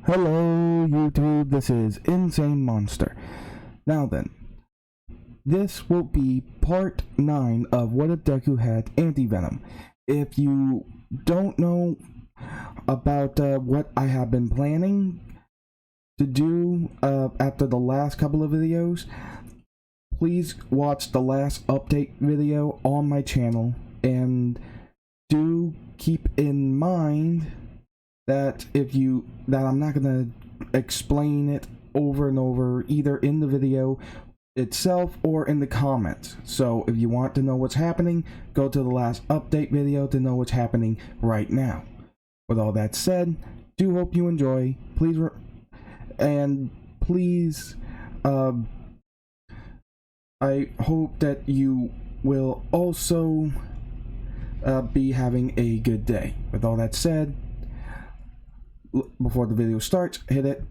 Hello YouTube, this is Insane Monster. Now then, this will be part 9 of What If Deku Had Anti-Venom. If you don't know about what I have been planning to do after the last couple of videos, please watch the last update video on my channel, and do keep in mind that I'm not gonna explain it over and over, either in the video itself or in the comments. So if you want to know what's happening, go to the last update video to know what's happening right now. With all that said, do hope you enjoy. Please I hope that you will also be having a good day. With all that said, before the video starts, hit it.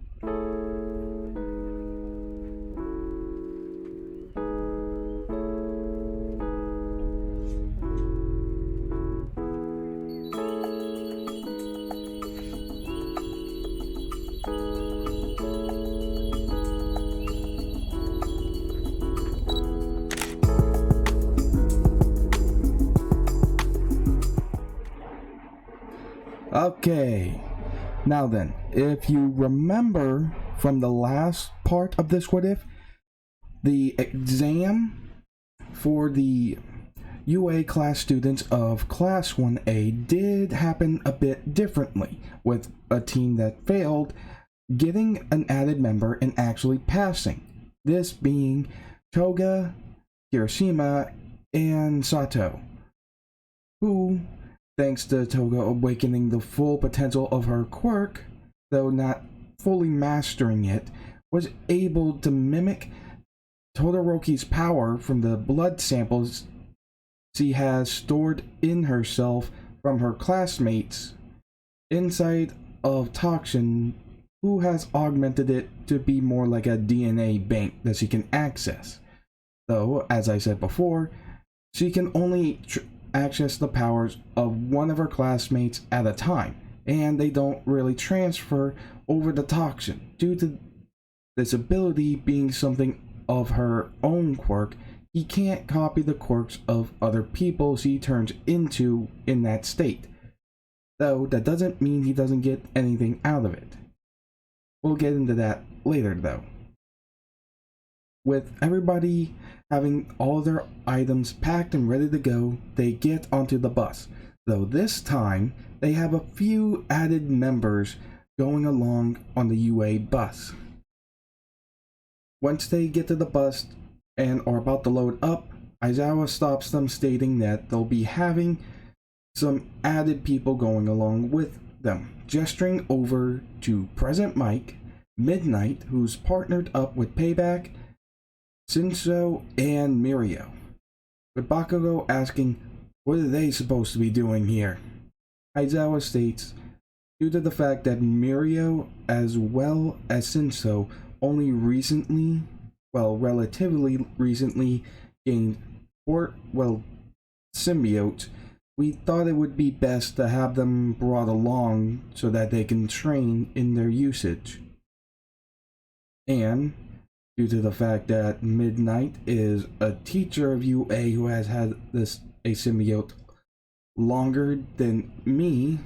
Okay, now then, if you remember from the last part of this What If, the exam for the UA class students of Class 1A did happen a bit differently, with a team that failed getting an added member and actually passing. This being Toga, Hiroshima, and Sato, who, thanks to Toga awakening the full potential of her quirk, though not fully mastering it, was able to mimic Todoroki's power from the blood samples she has stored in herself from her classmates inside of Toxin, who has augmented it to be more like a DNA bank that she can access. Though, as I said before, she can only access the powers of one of her classmates at a time, and they don't really transfer over the Toxin due to this ability being something of her own quirk. He can't copy the quirks of other people she turns into in that state, though that doesn't mean he doesn't get anything out of it. We'll get into that later though. With everybody having all their items packed and ready to go, they get onto the bus, though this time they have a few added members going along on the UA bus. Once they get to the bus and are about to load up, Aizawa stops them, stating that they'll be having some added people going along with them, gesturing over to Present Mike, Midnight, who's partnered up with Payback, Shinso, and Mirio, with Bakugo asking what are they supposed to be doing here. Aizawa states, due to the fact that Mirio as well as Shinso only recently, well, relatively recently gained Symbiote, we thought it would be best to have them brought along so that they can train in their usage. And due to the fact that Midnight is a teacher of UA who has had a symbiote longer than me,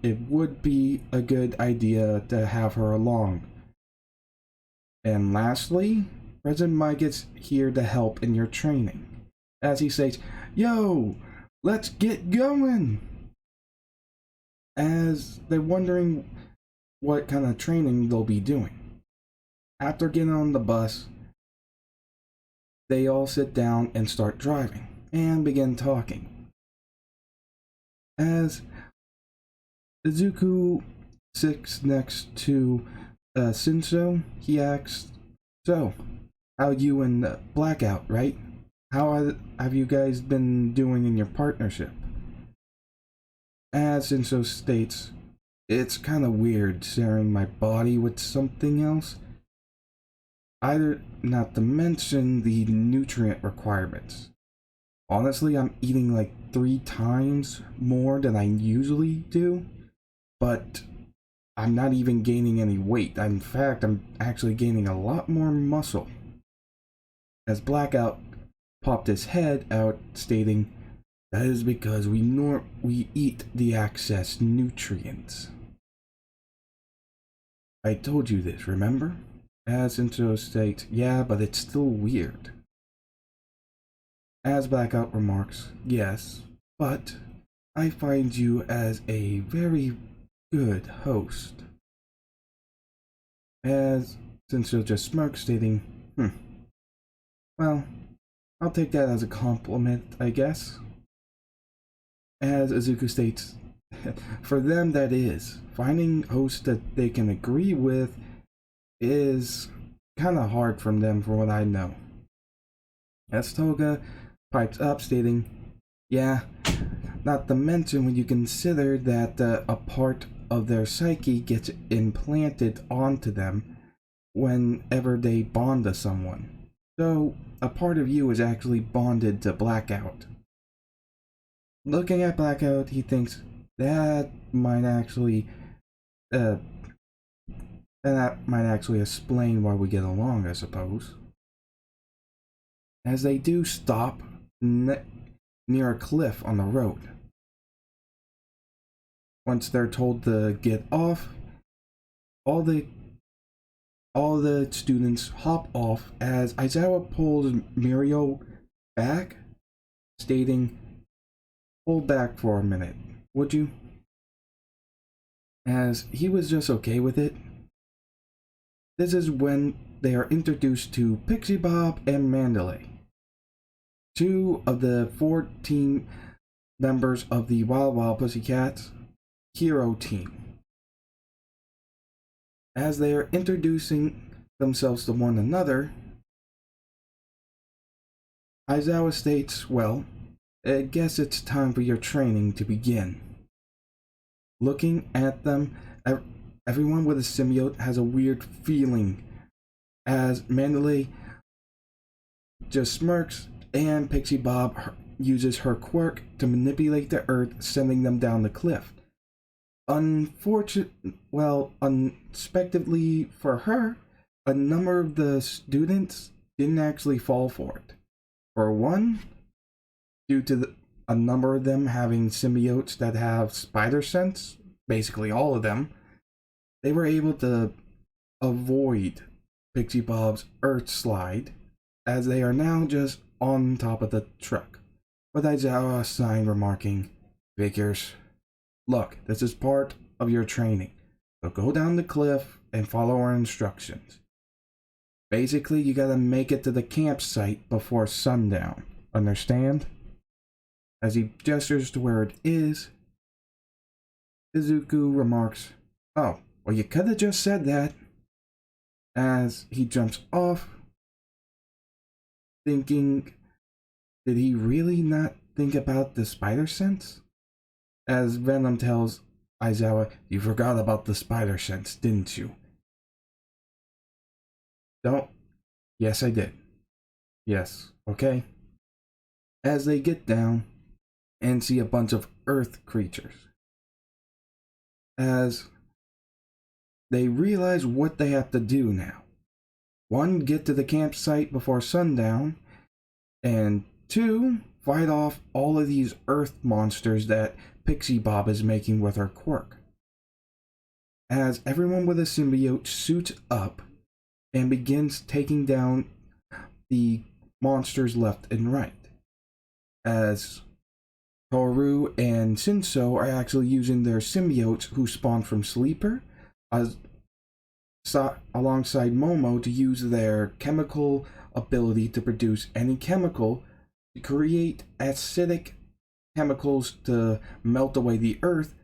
it would be a good idea to have her along. And lastly, President Mike is here to help in your training, as he says, "Yo, let's get going!" As they're wondering what kind of training they'll be doing. After getting on the bus, they all sit down and start driving and begin talking. As Izuku sits next to Shinso, he asks, "So, how you and Blackout, right? How have you guys been doing in your partnership?" As Shinso states, "It's kind of weird sharing my body with something else. Either, not to mention the nutrient requirements. Honestly, I'm eating like 3 times more than I usually do, but I'm not even gaining any weight. In fact, I'm actually gaining a lot more muscle. As Blackout popped his head out, stating, "That is because we eat the excess nutrients." I told you this, remember? As Intro states, "Yeah, but it's still weird." As Blackout remarks, "Yes, but I find you as a very good host." As Sensei just smirks, stating, "Well, I'll take that as a compliment, I guess." As Izuku states, "For them, that is. Finding hosts that they can agree with is kind of hard from them, from what I know." As Toga pipes up, stating, "Yeah, not to mention when you consider that a part of their psyche gets implanted onto them whenever they bond to someone. So, a part of you is actually bonded to Blackout." Looking at Blackout, he thinks that might actually explain why we get along, I suppose. As they do stop near a cliff on the road. Once they're told to get off, all the students hop off as Aizawa pulls Mirio back, stating, "Hold back for a minute, would you?" As he was just okay with it. This is when they are introduced to Pixie Bob and Mandalay, two of the 14 members of the Wild Wild Pussycats hero team. As they are introducing themselves to one another, Aizawa states, "Well, I guess it's time for your training to begin." Looking at them, everyone with a symbiote has a weird feeling, as Mandalay just smirks and Pixie Bob uses her quirk to manipulate the earth, sending them down the cliff. Unexpectedly for her, a number of the students didn't actually fall for it. For one, due to a number of them having symbiotes that have spider sense, basically all of them, they were able to avoid Pixie Bob's earth slide, as they are now just on top of the truck, with Aizawa sign remarking, "Figures. Look, this is part of your training, so go down the cliff and follow our instructions. Basically, you gotta make it to the campsite before sundown. Understand?" As he gestures to where it is, Izuku remarks, "Oh, well, you could have just said that." As he jumps off, thinking, did he really not think about the spider sense? As Venom tells Aizawa, "You forgot about the spider sense, didn't you?" "Don't." "Yes, I did." "Yes, okay." As they get down and see a bunch of earth creatures, as they realize what they have to do now. One, get to the campsite before sundown, and two, fight off all of these earth monsters that Pixie Bob is making with her quirk. As everyone with a symbiote suits up and begins taking down the monsters left and right. As Toru and Shinso are actually using their symbiotes who spawn from Sleeper alongside Momo to use their chemical ability to produce any chemical to create acidic chemicals to melt away the earth,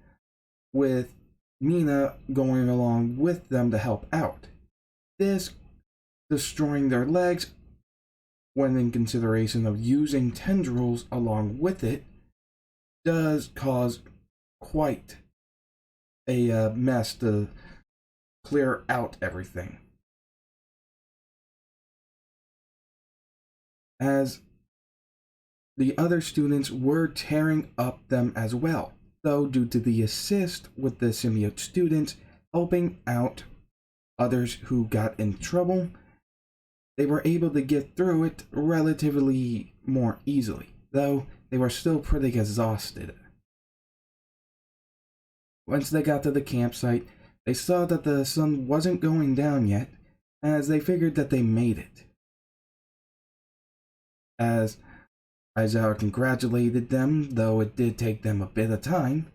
with Mina going along with them to help out. This destroying their legs, when in consideration of using tendrils along with it, does cause quite a mess to clear out everything. As the other students were tearing up them as well, though due to the assist with the symbiote students, helping out others who got in trouble. They were able to get through it relatively more easily, though they were still pretty exhausted. Once they got to the campsite, they saw that the sun wasn't going down yet, as they figured that they made it. As Aizawa congratulated them, though it did take them a bit of time,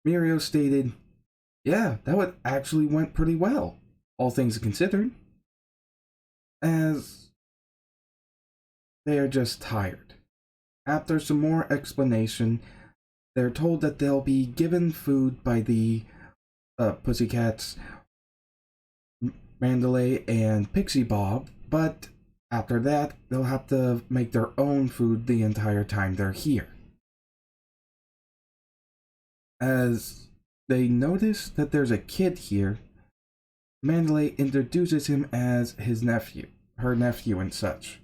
Mirio stated, "Yeah, that actually went pretty well, all things considered," as they are just tired. After some more explanation, they're told that they'll be given food by the pussycats, Mandalay, and Pixie Bob, but after that, they'll have to make their own food the entire time they're here. As they notice that there's a kid here, Mandalay introduces him as his nephew, her nephew and such.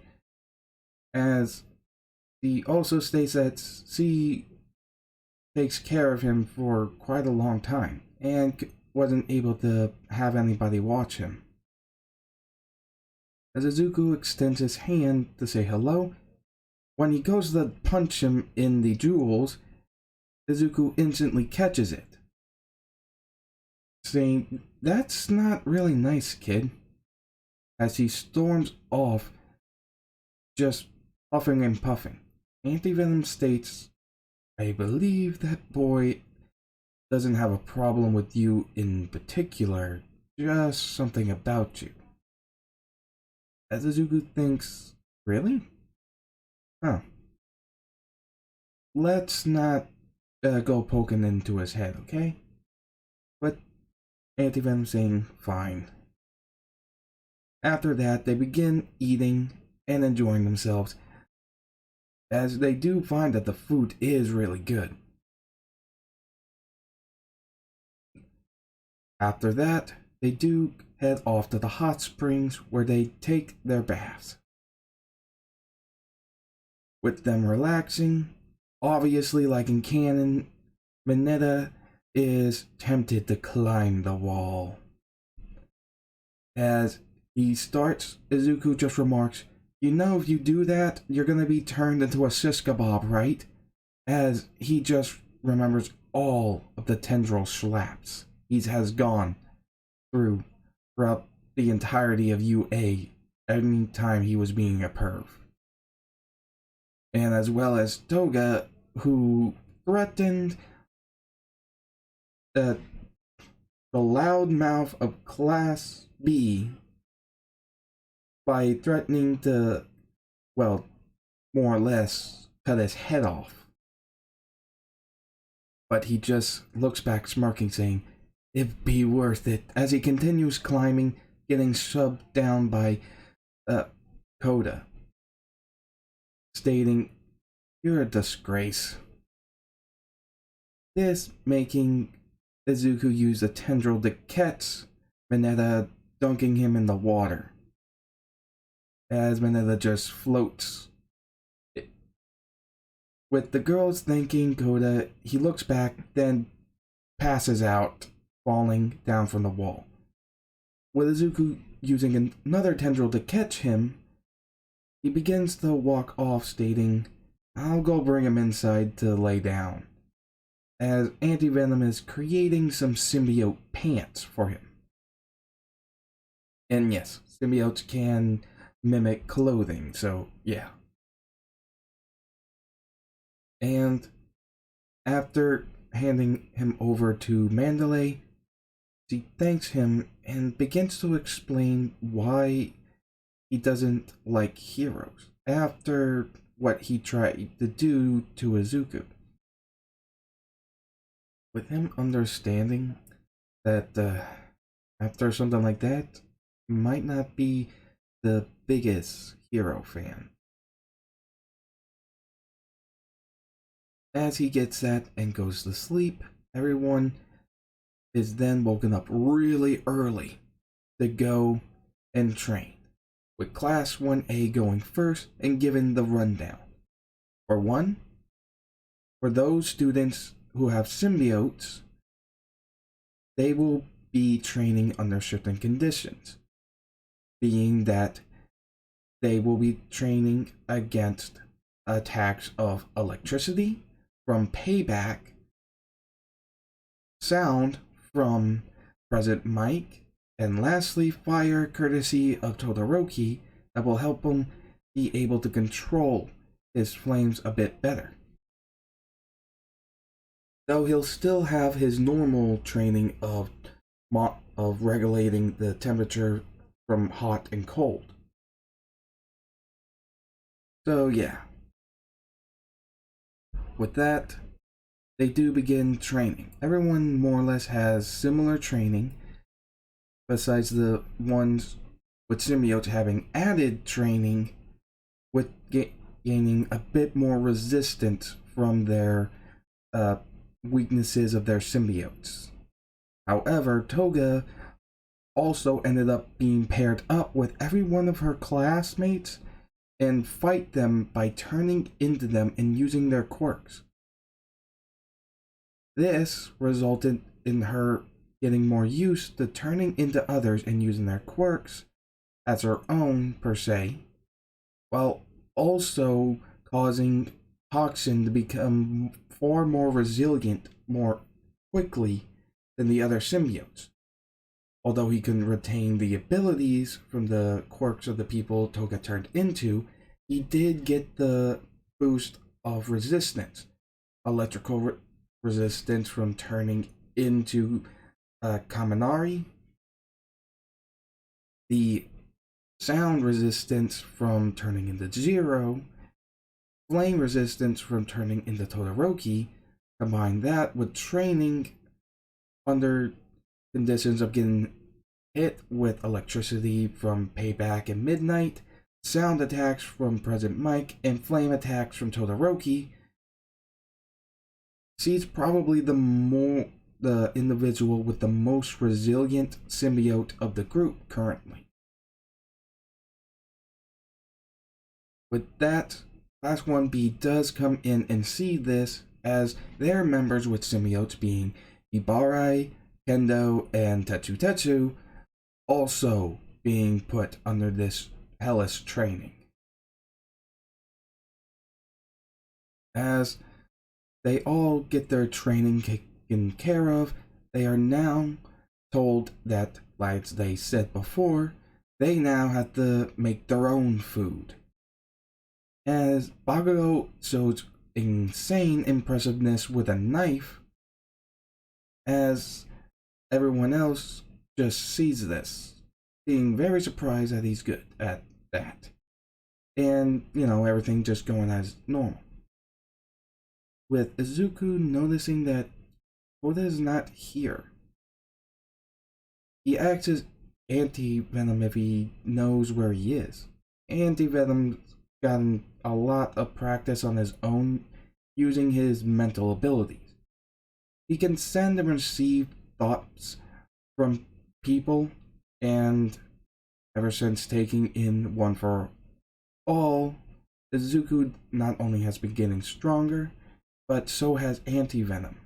As he also states that she takes care of him for quite a long time and wasn't able to have anybody watch him. As Izuku extends his hand to say hello, when he goes to punch him in the jewels, Izuku instantly catches it, saying, "That's not really nice, kid," as he storms off, just puffing and puffing. Anti-venom states, "I believe that boy doesn't have a problem with you in particular, just something about you." As Izuku thinks, "Really? Huh. Let's not go poking into his head, okay?" But Anti-venom saying, "Fine." After that, they begin eating and enjoying themselves, as they do find that the food is really good. After that, they do head off to the hot springs where they take their baths. With them relaxing, obviously like in canon, Mineta is tempted to climb the wall. As he starts, Izuku just remarks, "You know, if you do that, you're gonna be turned into a Siskabob, right?" As he just remembers all of the tendril slaps he has gone throughout the entirety of UA any time he was being a perv. And as well as Toga, who threatened the loudmouth of Class B by threatening to, well, more or less cut his head off. But he just looks back smirking, saying, "It'd be worth it," as he continues climbing, getting shoved down by Koda, stating, "You're a disgrace." This making Izuku use a tendril to catch Mineta, dunking him in the water, as Mineta just floats. With the girls thanking Koda, he looks back, then passes out, falling down from the wall. With Izuku using another tendril to catch him, he begins to walk off, stating, "I'll go bring him inside to lay down," as Anti-venom is creating some symbiote pants for him. And yes, symbiotes can mimic clothing, so yeah. And after handing him over to Mandalay, she thanks him and begins to explain why he doesn't like heroes after what he tried to do to Izuku. With him understanding that after something like that, he might not be the biggest hero fan. As he gets that and goes to sleep, everyone is then woken up really early to go and train, with Class 1A going first and given the rundown. For one, for those students who have symbiotes, they will be training under certain conditions, being that they will be training against attacks of electricity from Payback, sound from President Mike, and lastly, fire courtesy of Todoroki that will help him be able to control his flames a bit better. Though he'll still have his normal training of regulating the temperature from hot and cold. So yeah. With that, they do begin training. Everyone more or less has similar training, besides the ones with Symbiote having added training with gaining a bit more resistance from their weaknesses of their symbiotes. However, Toga also ended up being paired up with every one of her classmates and fight them by turning into them and using their quirks. This resulted in her getting more used to turning into others and using their quirks as her own, per se, while also causing Toxin to become far more resilient more quickly than the other symbiotes. Although he couldn't retain the abilities from the quirks of the people Toga turned into, he did get the boost of resistance. Electrical resistance from turning into Kaminari. The sound resistance from turning into Zero. Flame resistance from turning into Todoroki. Combine that with training under conditions of getting hit with electricity from Payback and Midnight, sound attacks from President Mike, and flame attacks from Todoroki. She's probably the individual with the most resilient symbiote of the group currently. With that, Class 1B does come in and see this as their members with symbiotes being Ibarai, Kendo, and Tetsu Tetsu also being put under this hellish training. As they all get their training taken care of, they are now told that, like they said before, they now have to make their own food. As Bakugo shows insane impressiveness with a knife, as everyone else just sees this, being very surprised that he's good at that. And, everything just going as normal. With Izuku noticing that Koda is not here. He acts as anti-venom if he knows where he is. Anti-venom's gotten a lot of practice on his own using his mental abilities. He can send and receive thoughts from people, and ever since taking in One for All, Izuku not only has been getting stronger, but so has anti-venom,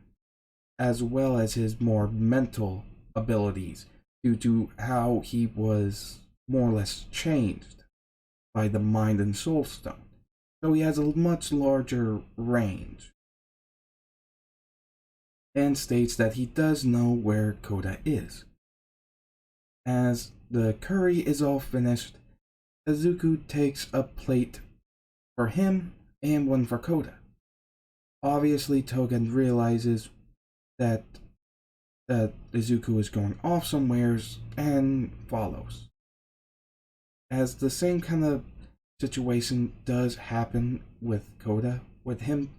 as well as his more mental abilities due to how he was more or less changed by the Mind and Soul Stone. So he has a much larger range. And states that he does know where Koda is. As the curry is all finished, Izuku takes a plate for him and one for Koda. Obviously, Toga realizes that Izuku is going off somewheres and follows. As the same kind of situation does happen with Koda, with him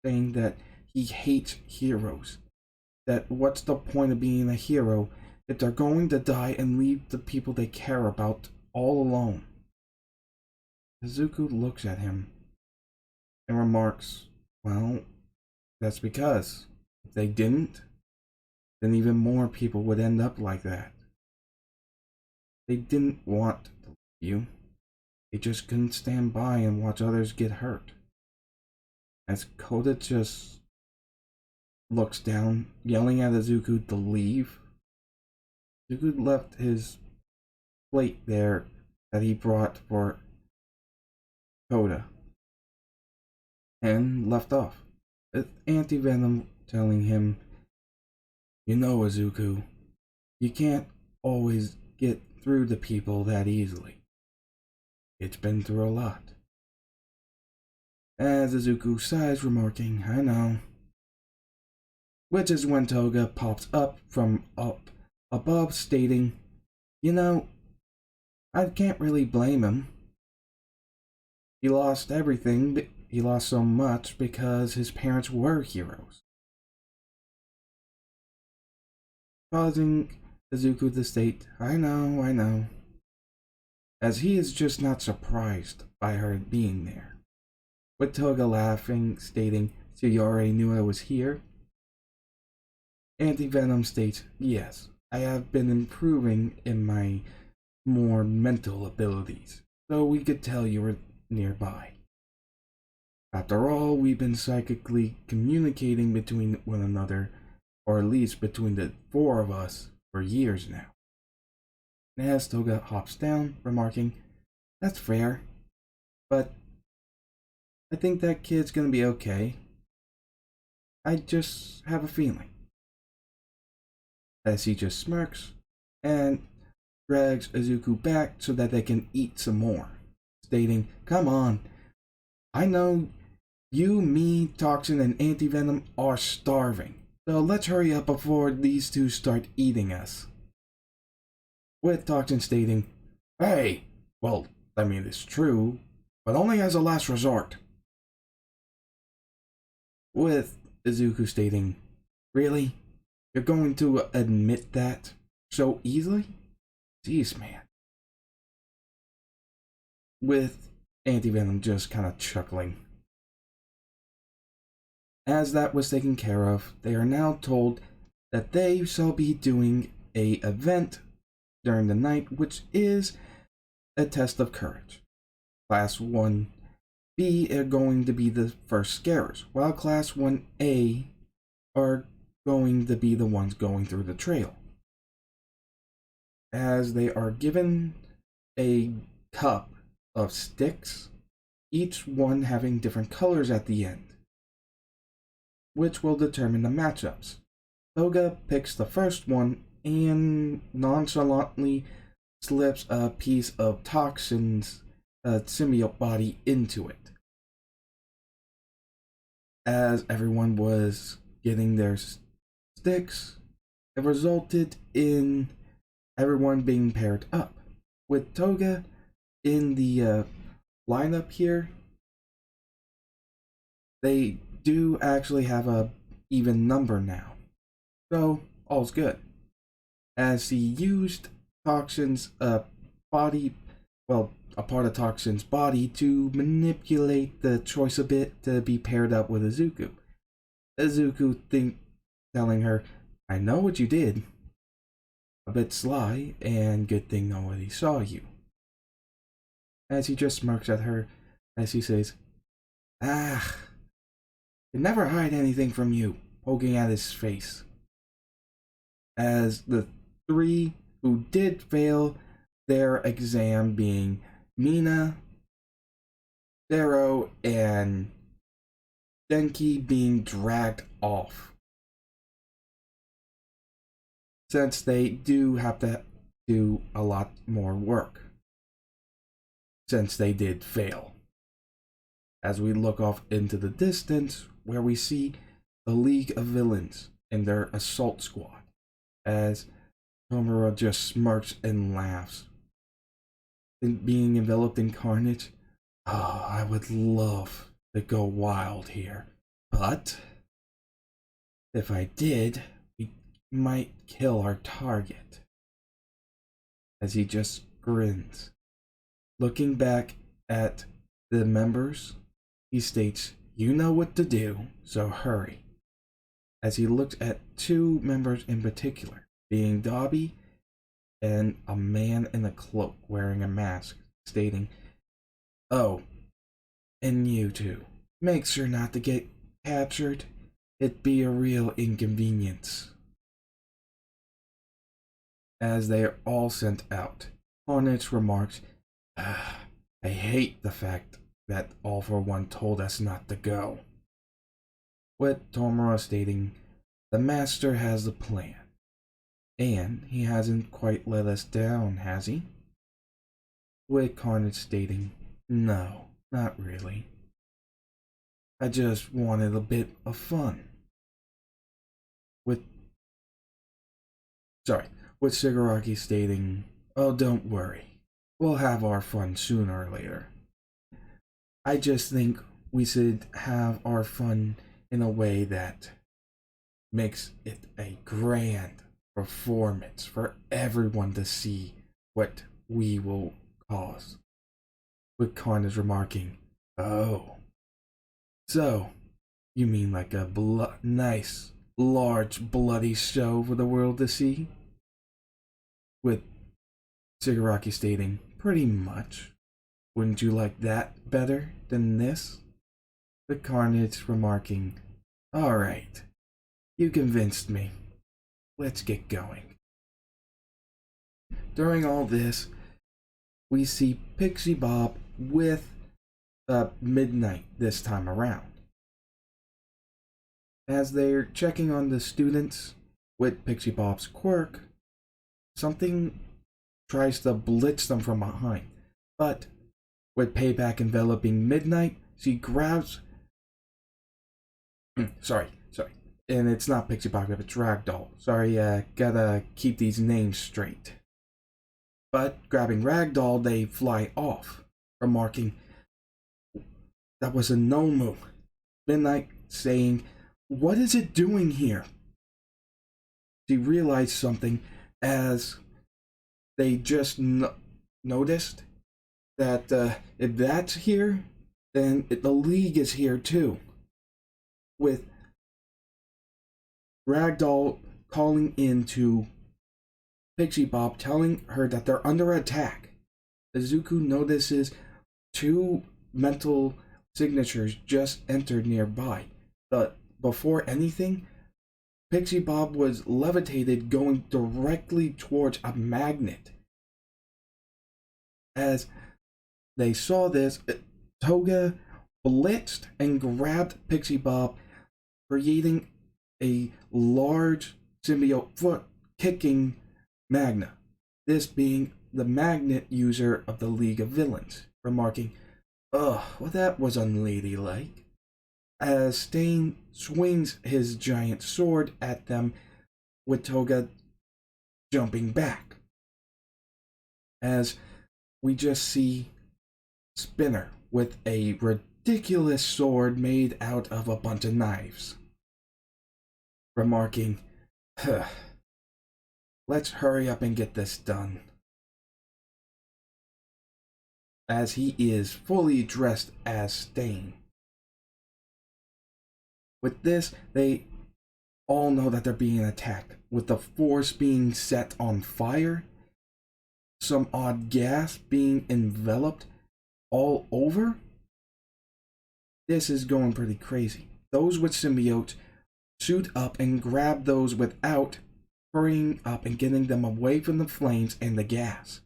saying that he hates heroes. That what's the point of being a hero if they're going to die and leave the people they care about all alone? Izuku looks at him and remarks, well, that's because if they didn't, then even more people would end up like that. They didn't want to leave you. They just couldn't stand by and watch others get hurt. As Koda just looks down, yelling at Izuku to leave. Izuku left his plate there that he brought for Koda and left off, with anti-venom telling him, "You know, Izuku, you can't always get through to people that easily. It's been through a lot." As Izuku sighs, remarking, "I know." Which is when Toga pops up from up above, stating, "You know, I can't really blame him. He lost everything, but he lost so much because his parents were heroes." Causing Izuku to state, I know," as he is just not surprised by her being there. With Toga laughing, stating, "So you already knew I was here?" Anti-Venom states, "Yes, I have been improving in my more mental abilities, so we could tell you were nearby. After all, we've been psychically communicating between one another, or at least between the four of us, for years now." As Toga hops down, remarking, "That's fair, but I think that kid's gonna be okay. I just have a feeling." As he just smirks and drags Izuku back so that they can eat some more, stating, "Come on, I know you, me, Toxin, and Anti-Venom are starving, so let's hurry up before these two start eating us." With Toxin stating, "Hey, well, I mean, it's true, but only as a last resort." With Izuku stating, "Really? You're going to admit that so easily? Jeez, man." With Anti-Venom just kind of chuckling. As that was taken care of, they are now told that they shall be doing a event during the night, which is a test of courage. Class 1B are going to be the first scarers, while Class 1A are going to be the ones going through the trail. As they are given a cup of sticks, each one having different colors at the end, which will determine the matchups. Toga picks the first one and nonchalantly slips a piece of Toxin's symbiote body into it. As everyone was getting their sticks, it resulted in everyone being paired up. With Toga in the lineup here, they do actually have a even number now, so all's good. As he used Toxin's body, well, a part of Toxin's body to manipulate the choice a bit to be paired up with Izuku. Telling her, "I know what you did. A bit sly, and good thing nobody saw you." As he just smirks at her as he says, "Ah, they never hide anything from you," poking at his face. As the three who did fail their exam, being Mina, Zero, and Denki, being dragged off, since they do have to do a lot more work, since they did fail. As we look off into the distance, where we see the League of Villains and their assault squad, as Tomura just smirks and laughs. And being enveloped in carnage, "Oh, I would love to go wild here, but if I did, we might kill our target." As he just grins. Looking back at the members, he states, "You know what to do, so hurry." As he looked at two members in particular, being Dobby and a man in a cloak wearing a mask, stating, "Oh, and you two, make sure not to get captured. It'd be a real inconvenience." As they are all sent out, Carnage remarks, "Ah, I hate the fact that All for One told us not to go." With Tomura stating, "The Master has a plan, and he hasn't quite let us down, has he?" With Carnage stating, "No, not really. I just wanted a bit of fun." With with Shigaraki stating, "Oh, don't worry. We'll have our fun sooner or later. I just think we should have our fun in a way that makes it a grand performance for everyone to see what we will cause." With Carnage remarking, "Oh, so you mean like a nice, large, bloody show for the world to see?" With Shigaraki stating, "Pretty much. Wouldn't you like that better than this?" With Carnage remarking, "Alright, you convinced me. Let's get going." During all this, we see Pixie Bob with Midnight this time around. As they're checking on the students with Pixie Bob's quirk, something tries to blitz them from behind. But with Payback enveloping Midnight, she grabs. sorry. And it's not Pixie Bob, it's Ragdoll. Sorry, gotta keep these names straight. But grabbing Ragdoll, they fly off, remarking, "That was a no move." Midnight saying, "What is it doing here?" She realized something as they just noticed that if that's here, then the League is here too. With Ragdoll calling into Pixie Bob, telling her that they're under attack. Izuku notices two mental signatures just entered nearby. But before anything, Pixie Bob was levitated going directly towards a magnet. As they saw this, Toga blitzed and grabbed Pixie Bob, creating a large symbiote foot kicking Magna, this being the magnet user of the League of Villains, remarking, "Ugh, well that was unladylike." As Stain swings his giant sword at them, with Toga jumping back. As we just see Spinner with a ridiculous sword made out of a bunch of knives, remarking, "Huh, let's hurry up and get this done." As he is fully dressed as Stain. With this, they all know that they're being attacked, with the force being set on fire, some odd gas being enveloped all over. This is going pretty crazy. Those with symbiotes shoot up and grab those without, hurrying up and getting them away from the flames and the gas.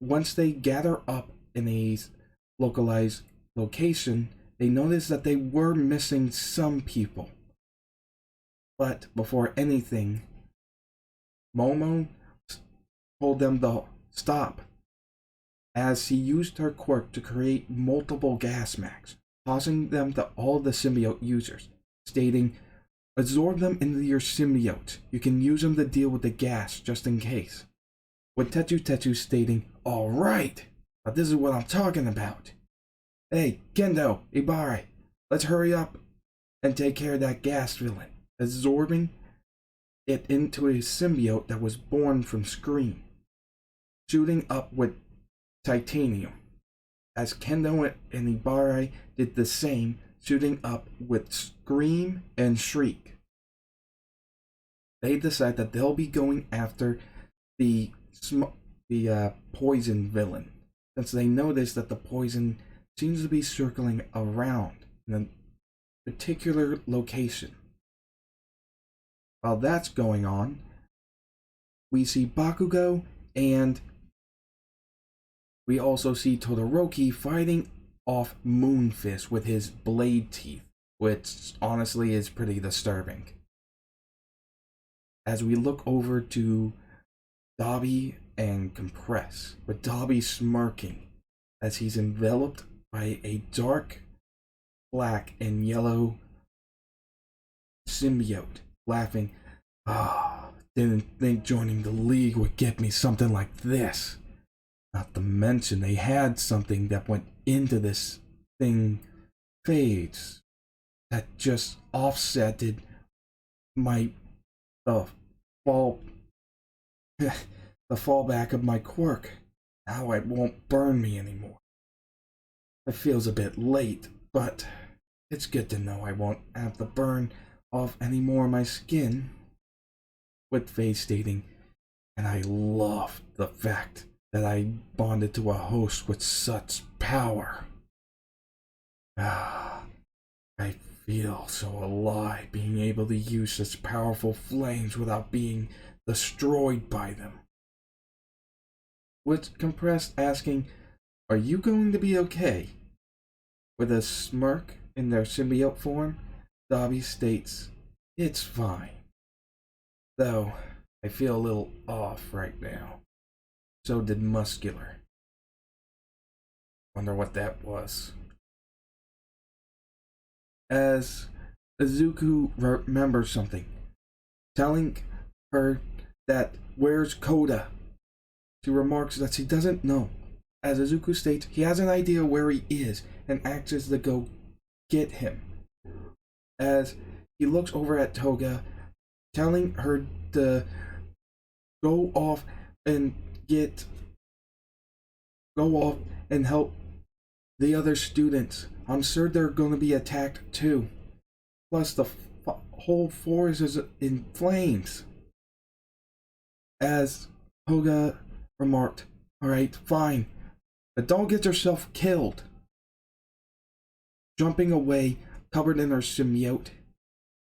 Once they gather up in a localized location, they notice that they were missing some people. But before anything, Momo told them to stop, as she used her quirk to create multiple gas masks, tossing them to all the symbiote users, stating, "Absorb them into your symbiote. You can use them to deal with the gas just in case." With Tetsu stating, "Alright, now this is what I'm talking about. Hey, Kendo, Ibare, let's hurry up and take care of that gas villain," absorbing it into a symbiote that was born from Scream, shooting up with Titanium, as Kendo and Ibare did the same, shooting up with Scream and Shriek. They decide that they'll be going after the poison villain, since they notice that the poison seems to be circling around in a particular location. While that's going on, we see Bakugo, and we also see Todoroki fighting off Moonfist with his blade teeth, which honestly is pretty disturbing. As we look over to Dabi and Compress, with Dabi smirking as he's enveloped by a dark black and yellow symbiote, laughing. Didn't think joining the league would get me something like this. Not to mention they had something that went into this thing phase that just offsetted my fall the fallback of my quirk. Now it won't burn me anymore. It feels a bit late, but it's good to know I won't have to burn off any more of my skin. With Faye stating, and I love the fact that I bonded to a host with such power. I feel so alive being able to use such powerful flames without being destroyed by them. With Compressed asking, are you going to be okay? With a smirk in their symbiote form, Dabi states, it's fine. Though, I feel a little off right now. So did Muscular. Wonder what that was. As Izuku remembers something, telling her that where's Koda? She remarks that she doesn't know. As Izuku states, he has an idea where he is and asks to go get him. As he looks over at Toga, telling her to go off and help the other students. I'm sure they're going to be attacked too. Plus the whole forest is in flames. As Toga remarked, alright, fine, but don't get yourself killed. Jumping away, covered in her symbiote,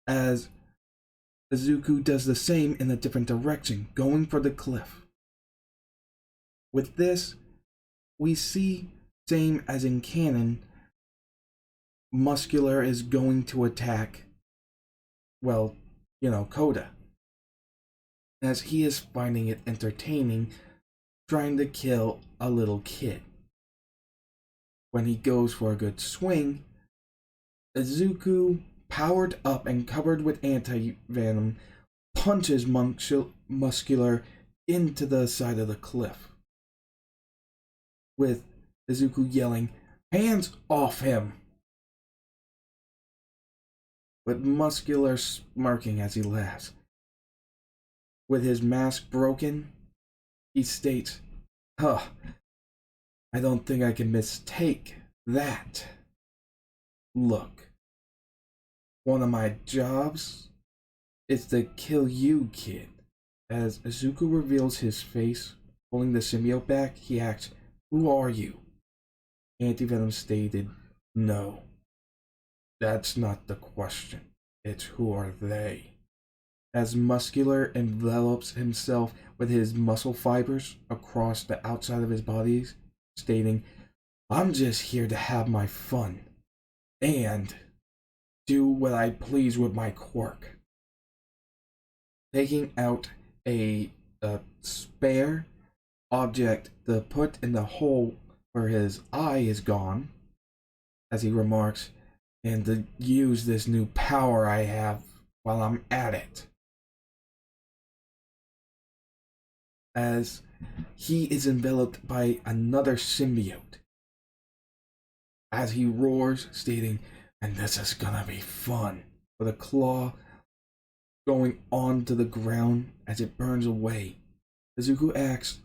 as Izuku does the same in a different direction, going for the cliff. With this, we see, same as in canon, Muscular is going to attack, well, Koda. As he is finding it entertaining, trying to kill a little kid. When he goes for a good swing, Izuku, powered up and covered with anti-venom, punches Muscular into the side of the cliff. With Izuku yelling, hands off him! With Muscular smirking as he laughs. With his mask broken, he states, I don't think I can mistake that. Look, one of my jobs is to kill you, kid. As Izuku reveals his face, pulling the symbiote back, he asks, who are you? Anti-venom stated, no. That's not the question. It's who are they? As Muscular envelops himself with his muscle fibers across the outside of his body, stating, I'm just here to have my fun and do what I please with my quirk. Taking out a spare object to put in the hole where his eye is gone, as he remarks, and to use this new power I have while I'm at it. As he is enveloped by another symbiote, as he roars, stating, and this is gonna be fun, with a claw going onto the ground as it burns away. Izuku asks,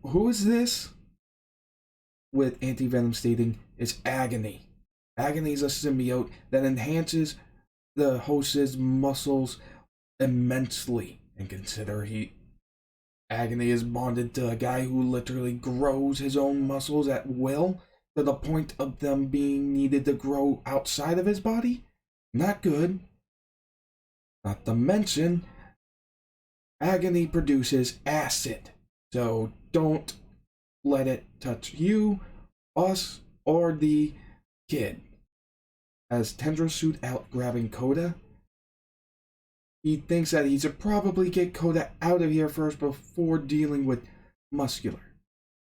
who is this? With anti-venom stating, it's Agony. Agony is a symbiote that enhances the host's muscles immensely. And consider Agony is bonded to a guy who literally grows his own muscles at will, to the point of them being needed to grow outside of his body? Not good. Not to mention, Agony produces acid, so don't let it touch you, us, or the kid. As tendrils shoot out grabbing Koda, he thinks that he should probably get Koda out of here first before dealing with Muscular.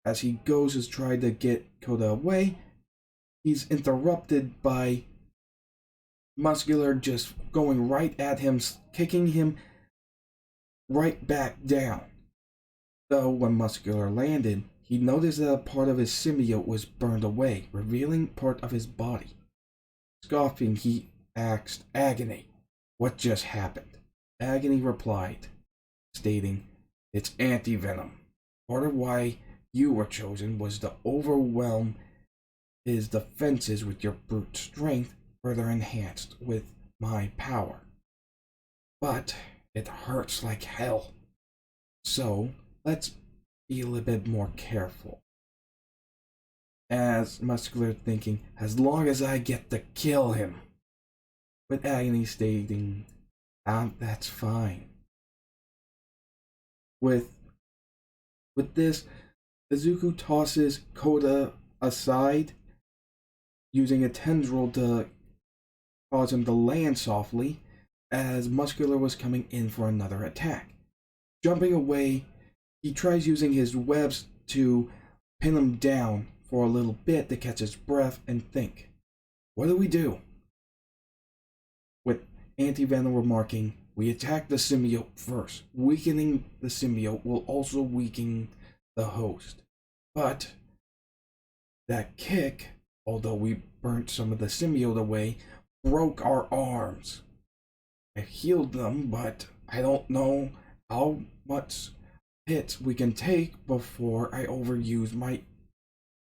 As he goes to try to get Koda away, he's interrupted by Muscular just going right at him, kicking him right back down. So when Muscular landed, he noticed that a part of his symbiote was burned away, revealing part of his body. Scoffing, he asked Agony, "What just happened?" Agony replied, stating, "It's anti-venom. Part of why you were chosen was to overwhelm his defenses with your brute strength, further enhanced with my power. But it hurts like hell. So let's be a little bit more careful." As Muscular thinking, "As long as I get to kill him." With Agony stating, "That's fine." With this, Izuku tosses Koda aside, using a tendril to cause him to land softly, as Muscular was coming in for another attack. Jumping away, he tries using his webs to pin him down for a little bit to catch his breath and think, "What do we do?" With anti-venom remarking, "We attack the symbiote first. Weakening the symbiote will also weaken the host. But that kick, although we burnt some of the symbiote away, broke our arms. I healed them, but I don't know how much hits we can take before I overuse my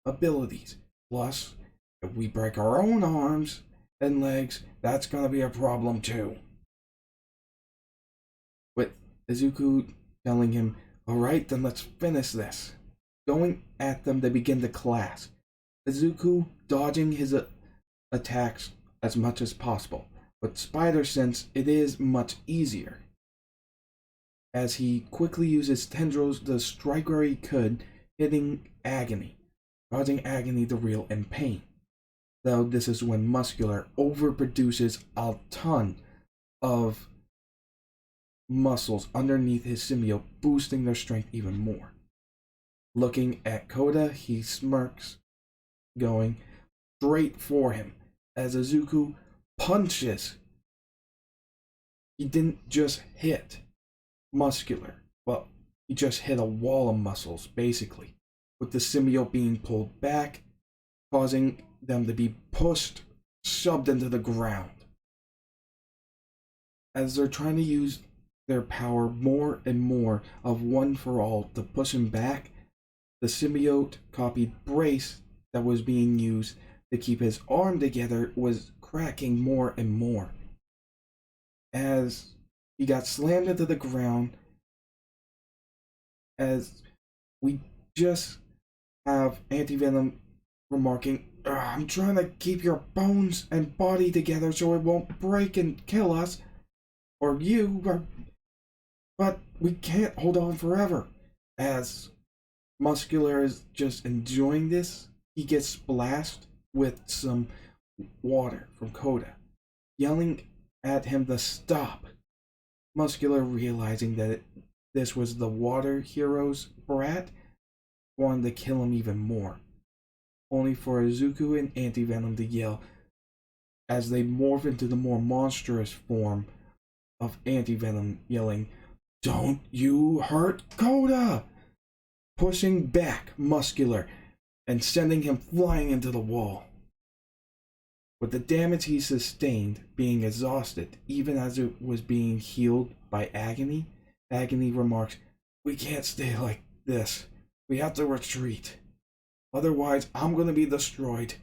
abilities. Plus, if we break our own arms and legs, that's gonna be a problem too." With Izuku telling him, "Alright, then let's finish this." Going at them, they begin to clash. Izuku dodging his attacks as much as possible. With Spider Sense, it is much easier, as he quickly uses tendrils to strike where he could, hitting Agony, causing Agony to reel in pain. Though this is when Muscular overproduces a ton of muscles underneath his symbiote, boosting their strength even more. Looking at Koda, he smirks, going straight for him, as Izuku punches. He didn't just hit Muscular, but he just hit a wall of muscles, basically, with the symbiote being pulled back, causing them to be pushed, shoved into the ground. As they're trying to use their power more and more of One for All to push him back, the symbiote copied brace that was being used to keep his arm together was cracking more and more. As he got slammed into the ground, as we just have anti-venom remarking, "I'm trying to keep your bones and body together so it won't break and kill us, or you, but we can't hold on forever." As Muscular is just enjoying this, he gets splashed with some water from Koda, yelling at him to stop. Muscular, realizing that this was the water hero's brat, wanted to kill him even more, only for Izuku and anti-venom to yell as they morph into the more monstrous form of anti-venom, yelling, "Don't you hurt Koda!" pushing back Muscular and sending him flying into the wall. With the damage he sustained being exhausted, even as it was being healed by Agony, Agony remarks, "We can't stay like this. We have to retreat. Otherwise, I'm going to be destroyed.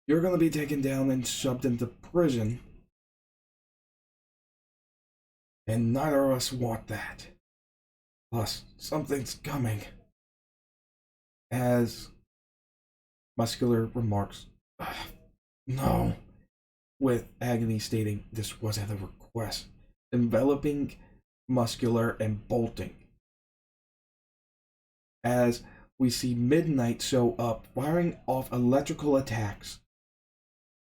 You're going to be taken down and shoved into prison. And neither of us want that. Plus, something's coming." As Muscular remarks, "No," with Agony stating this wasn't a request, enveloping Muscular and bolting. as we see Midnight show up, firing off electrical attacks,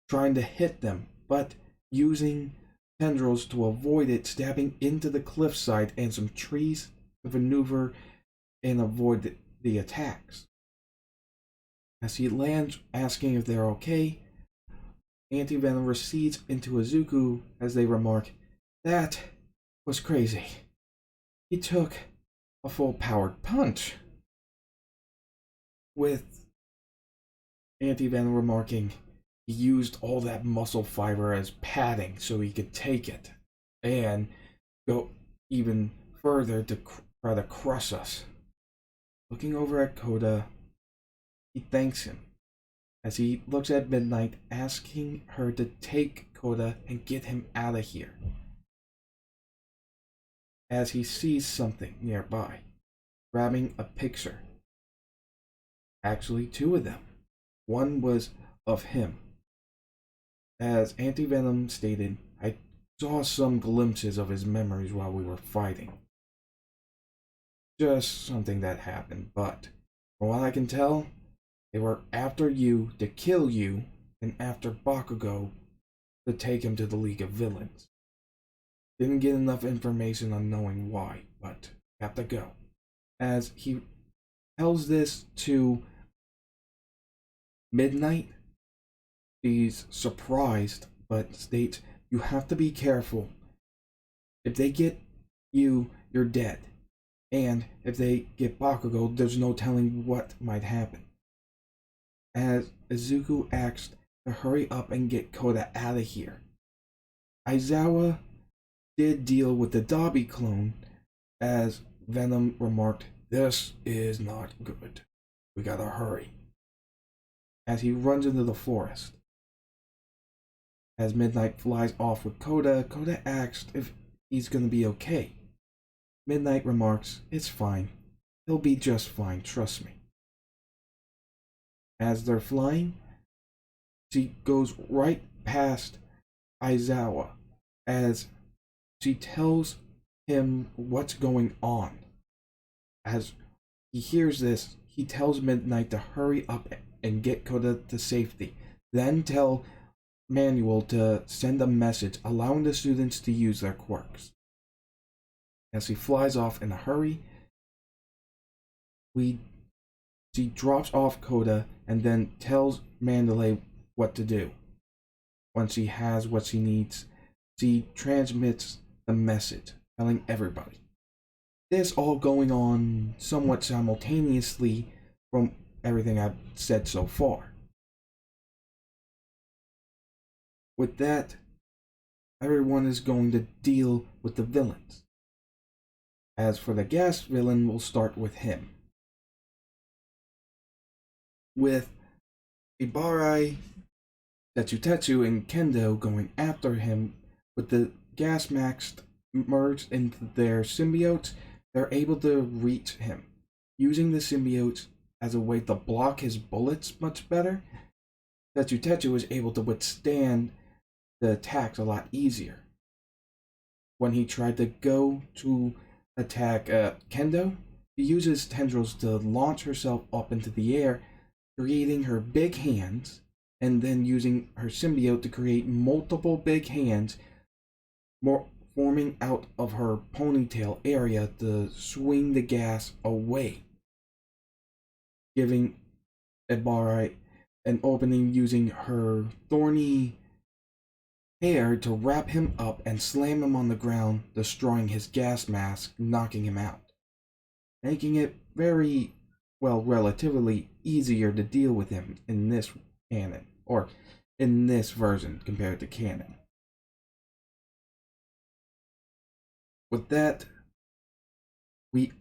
trying to hit them, but using tendrils to avoid it, stabbing into the cliffside and some trees to maneuver and avoid the attacks. As he lands, asking if they're okay, anti-venom recedes into Izuku as they remark, "That was crazy. He took a full-powered punch," with anti-venom remarking he used all that muscle fiber as padding so he could take it and go even further to try to crush us. Looking over at Koda, he thanks him as he looks at Midnight, asking her to take Koda and get him out of here. As he sees something nearby, grabbing a picture. Actually, two of them. One was of him. As anti-venom stated, I saw some glimpses of his memories while we were fighting. Just something that happened, but from what I can tell, they were after you to kill you and after Bakugo to take him to the League of Villains. Didn't get enough information on knowing why, but have to go. As he tells this to Midnight, she's surprised, but states, "You have to be careful. If they get you, you're dead. And if they get Bakugo, there's no telling what might happen." As Izuku asked to hurry up and get Koda out of here. Aizawa did deal with the Dabi clone, as Venom remarked, "This is not good. We gotta hurry." As he runs into the forest. As Midnight flies off with Koda, Koda asks if he's gonna be okay. Midnight remarks, "It's fine. He'll be just fine, trust me." As they're flying, she goes right past Aizawa as she tells him what's going on. As he hears this, he tells Midnight to hurry up and get Koda to safety, then tell Manuel to send a message allowing the students to use their quirks. As he flies off in a hurry, she drops off Koda and then tells Mandalay what to do. Once she has what she needs, she transmits the message, telling everybody. This all going on somewhat simultaneously from everything I've said so far. With that, everyone is going to deal with the villains. As for the gas villain, we'll start with him. With Ibarai, Tetsu, and Kendo going after him, with the gas maxed merged into their symbiotes, they're able to reach him. Using the symbiotes as a way to block his bullets much better, Tetsu is able to withstand the attacks a lot easier. When he tried to go to attack Kendo, she uses tendrils to launch herself up into the air, creating her big hands, and then using her symbiote to create multiple big hands, forming out of her ponytail area to swing the gas away, giving Ibarai an opening using her thorny hair to wrap him up and slam him on the ground, destroying his gas mask, knocking him out, making it very, well, relatively easier to deal with him in this canon, or in this version compared to canon. With that, we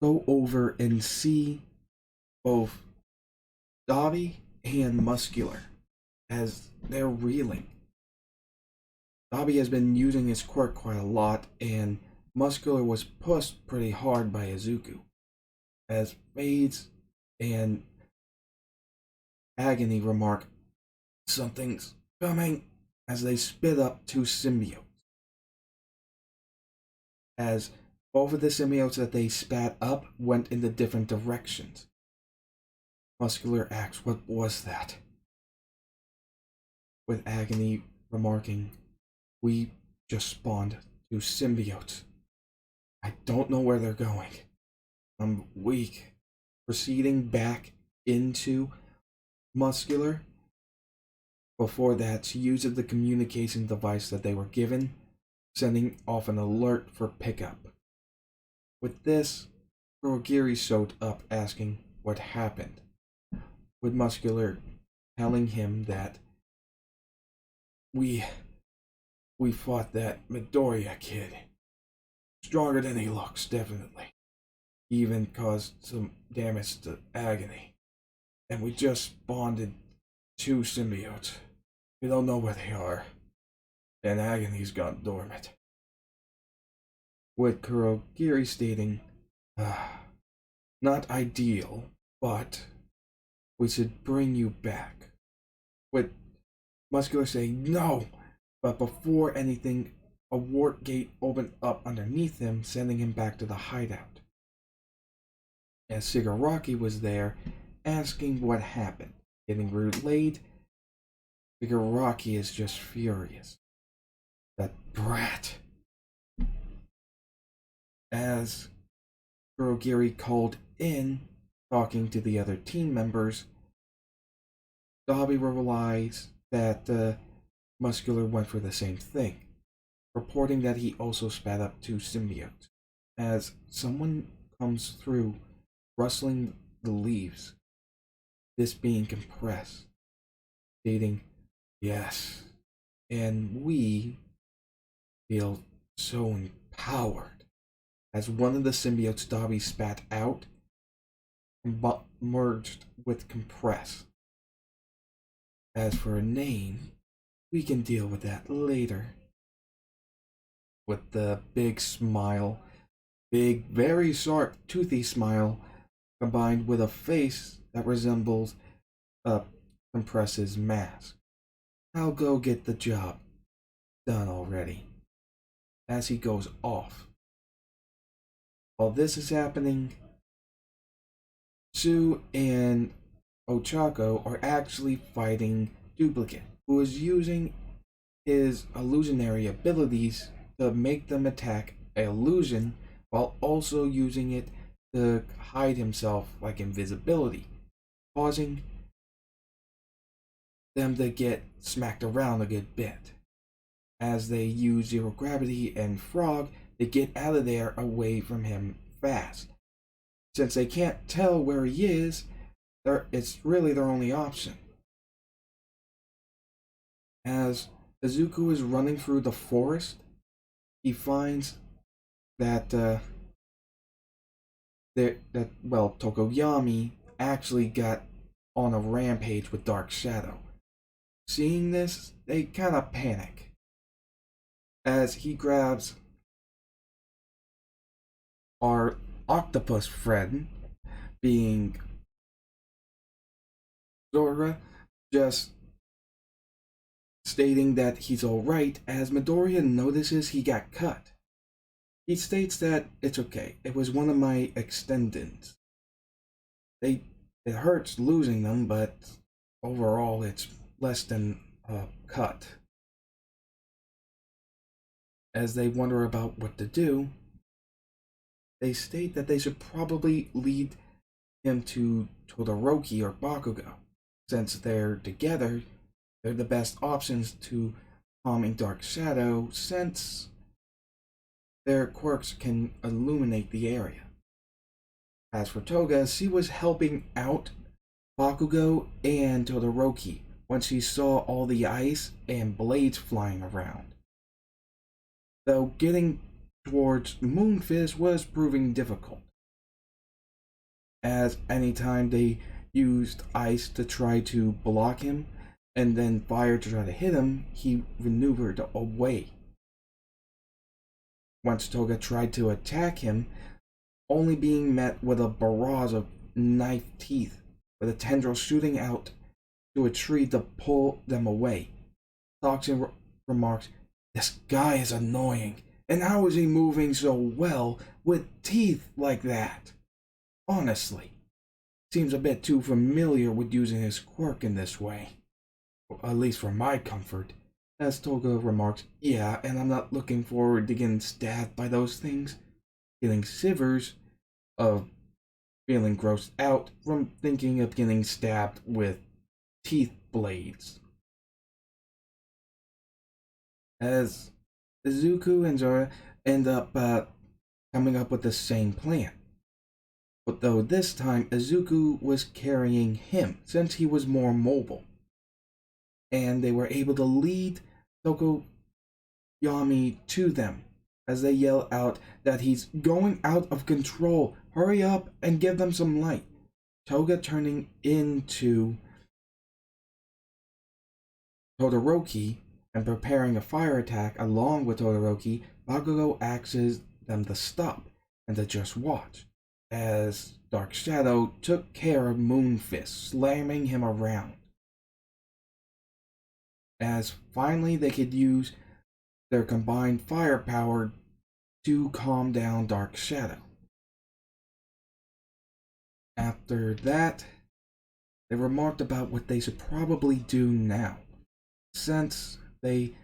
go over and see both Dabi and Muscular as they're reeling. Dabi has been using his quirk quite a lot, and Muscular was pushed pretty hard by Izuku, as Fades and Agony remark, "Something's coming," as they spit up two symbiotes. As Both of the symbiotes that they spat up went in the different directions. Muscular asks, "What was that?" With agony remarking, "We just spawned two symbiotes. I don't know where they're going. I'm weak." Proceeding back into Muscular. Before that, she uses the communication device that they were given, sending off an alert for pickup. With this, Kurogiri showed up asking what happened, with Muscular telling him that we fought that Midoriya kid. Stronger than he looks, definitely. He even caused some damage to Agony. And we just spawned two symbiotes. We don't know where they are. And Agony's gone dormant. With Kurogiri stating, "Not ideal, but we should bring you back." With Muscular saying, "No!" But before anything, a warp gate opened up underneath him, sending him back to the hideout. As Shigaraki was there, asking what happened. Getting relayed, Shigaraki is just furious. That brat. As Kurogiri called in, talking to the other team members, Dabi realized that Muscular went for the same thing, reporting that he also spat up two symbiotes. As someone comes through, rustling the leaves, this being compressed, stating, "Yes, and we feel so empowered," as one of the symbiotes Dabi spat out merged with compress. As for a name, we can deal with that later. With the big smile, big, very sharp, toothy smile, combined with a face that resembles a compress's mask. "I'll go get the job done already." As he goes off. While this is happening, Sue and Ochako are actually fighting Duplicate, who is using his illusionary abilities to make them attack an illusion while also using it to hide himself like invisibility, causing them to get smacked around a good bit. As they use zero gravity and Frog to get out of there away from him fast. Since they can't tell where he is, it's really their only option. As Izuku is running through the forest, he finds that Tokoyami actually got on a rampage with Dark Shadow. Seeing this, they kind of panic, as he grabs our octopus friend, being Zora, just stating that he's alright, as Midoriya notices he got cut. He states that it's okay, it was one of my extendeds. It hurts losing them, but overall it's less than a cut. As they wonder about what to do, they state that they should probably lead him to Todoroki or Bakugo. Since they're together, they're the best options to calming Dark Shadow, since their quirks can illuminate the area. As for Toga, she was helping out Bakugo and Todoroki when she saw all the ice and blades flying around. Though getting towards Moonfist was proving difficult, as anytime they used ice to try to block him and then fire to try to hit him, he maneuvered away. Once Toga tried to attack him, only being met with a barrage of knife teeth, with a tendril shooting out to a tree to pull them away. Toxin remarks, "This guy is annoying, And how is he moving so well with teeth like that? Honestly, seems a bit too familiar with using his quirk in this way. At least for my comfort. As Toga remarks, yeah, and I'm not looking forward to getting stabbed by those things. Getting shivers of feeling grossed out from thinking of getting stabbed with teeth blades. As Izuku and Zora end up coming up with the same plan. But though this time Izuku was carrying him since he was more mobile. And they were able to lead Tokoyami to them as they yell out that he's going out of control. Hurry up and give them some light. Toga turning into Todoroki and preparing a fire attack along with Todoroki, Bakugo asks them to stop and to just watch, as Dark Shadow took care of Moonfist, slamming him around. As finally they could use their combined firepower to calm down Dark Shadow. After that, they remarked about what they should probably do now, since they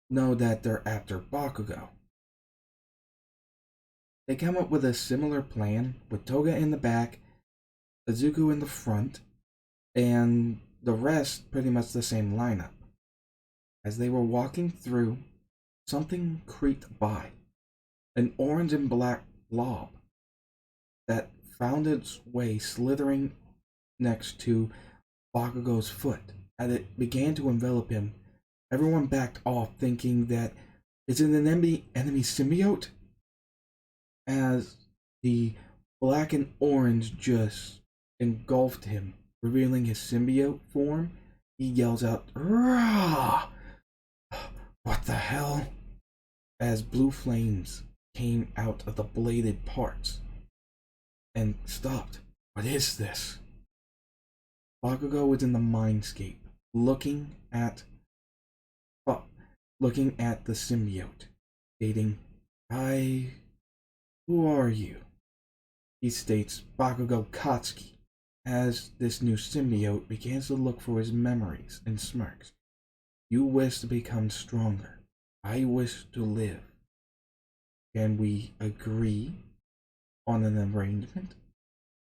know that they're after Bakugo. They come up with a similar plan with Toga in the back, Izuku in the front, and the rest pretty much the same lineup. As they were walking through, something creeped by. An orange and black blob that found its way slithering next to Bakugo's foot. As it began to envelop him, everyone backed off, thinking that it's an enemy symbiote. As the black and orange just engulfed him, revealing his symbiote form, he yells out, "Rah! What the hell?" As blue flames came out of the bladed parts and stopped. What is this? Bakugo was in the mindscape, looking at the symbiote, stating, who are you?" He states Bakugo Katsuki, as this new symbiote begins to look for his memories and smirks. "You wish to become stronger. I wish to live. Can we agree on an arrangement?"